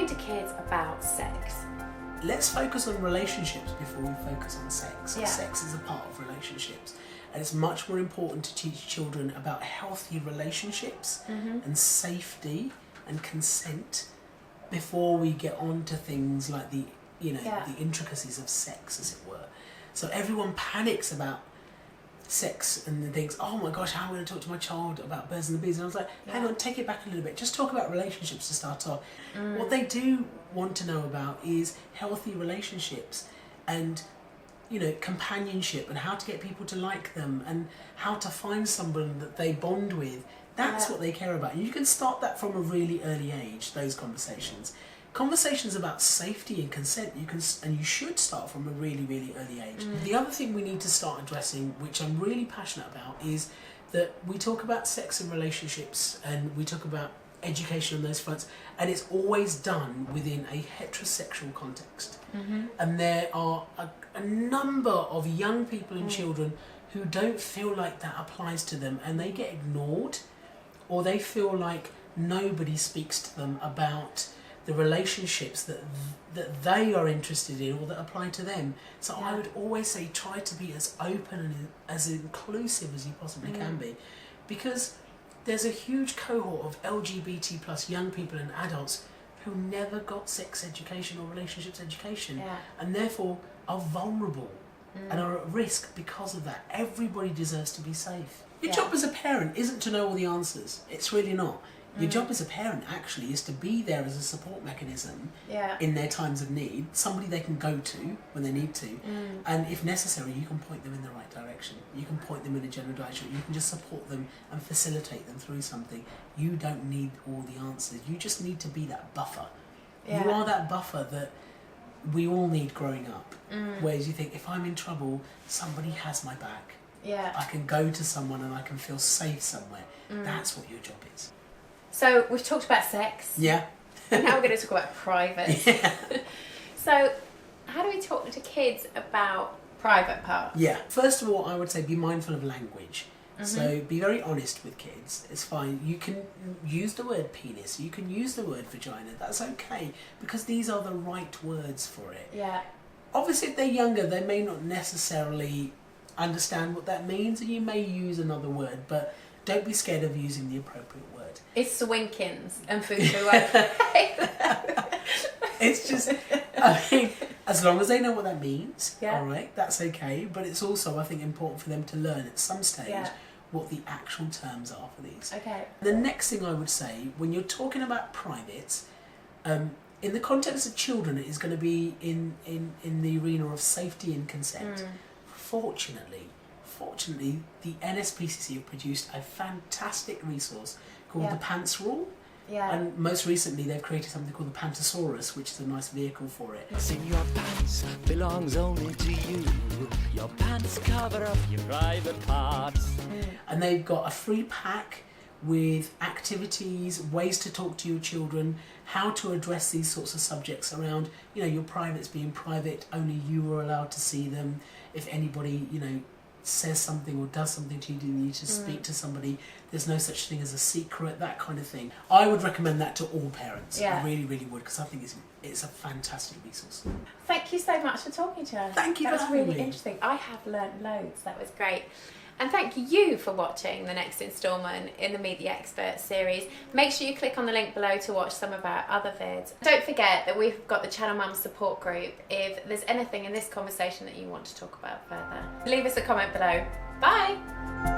talking to kids about sex. Let's focus on relationships before we focus on sex. Yeah. Sex is a part of relationships. And it's much more important to teach children about healthy relationships and safety and consent before we get on to things like the intricacies of sex, as it were. So everyone panics about sex and thinks, oh my gosh, how am I going to talk to my child about birds and the bees? And I was like, hang on, take it back a little bit. Just talk about relationships to start off. What they do want to know about is healthy relationships and, you know, companionship and how to get people to like them and how to find someone that they bond with. That's what they care about. And you can start that from a really early age, those conversations. Conversations about safety and consent, you should start from a really, really early age. The other thing we need to start addressing, which I'm really passionate about, is that we talk about sex and relationships and we talk about education on those fronts, and it's always done within a heterosexual context. And there are a number of young people and children who don't feel like that applies to them, and they get ignored, or they feel like nobody speaks to them about the relationships that they are interested in or that apply to them. So I would always say try to be as open and as inclusive as you possibly can be, because there's a huge cohort of LGBT plus young people and adults who never got sex education or relationships education and therefore are vulnerable and are at risk because of that. Everybody deserves to be safe. Your job as a parent isn't to know all the answers. It's really not. Your job as a parent actually is to be there as a support mechanism in their times of need, somebody they can go to when they need to, and if necessary you can point them in the right direction. You can point them in a general direction. You can just support them and facilitate them through something. You don't need all the answers. You just need to be that buffer. You are that buffer that we all need growing up. Whereas you think, if I'm in trouble, somebody has my back. I can go to someone and I can feel safe somewhere. That's what your job is. So we've talked about sex. Yeah. And now we're going to talk about private. So how do we talk to kids about private parts? Yeah. First of all, I would say be mindful of language. So be very honest with kids. It's fine. You can use the word penis. You can use the word vagina. That's okay, because these are the right words for it. Yeah. Obviously, if they're younger, they may not necessarily understand what that means, and you may use another word, but don't be scared of using the appropriate word. It's swinkins and foo. It's just, I mean, as long as they know what that means, all right, that's okay. But it's also, I think, important for them to learn at some stage what the actual terms are for these. Okay. The next thing I would say, when you're talking about privates, in the context of children, it is going to be in the arena of safety and consent. Fortunately, the NSPCC have produced a fantastic resource called the Pants Rule. And most recently they've created something called the Pantosaurus, which is a nice vehicle for it. In your pants belongs only to you. Your pants cover up your private parts. And they've got a free pack with activities, ways to talk to your children, how to address these sorts of subjects around, you know, your privates being private, only you are allowed to see them. If anybody, you know, says something or does something to you, you need to speak to somebody. There's no such thing as a secret, that kind of thing. I would recommend that to all parents. I really, really would, because I think it's a fantastic resource. Thank you so much for talking to us. Thank you for That was having really me. interesting. I have learnt loads. That was great. And thank you for watching the next instalment in the Meet the Expert series. Make sure you click on the link below to watch some of our other vids. Don't forget that we've got the Channel Mums support group if there's anything in this conversation that you want to talk about further. Leave us a comment below. Bye!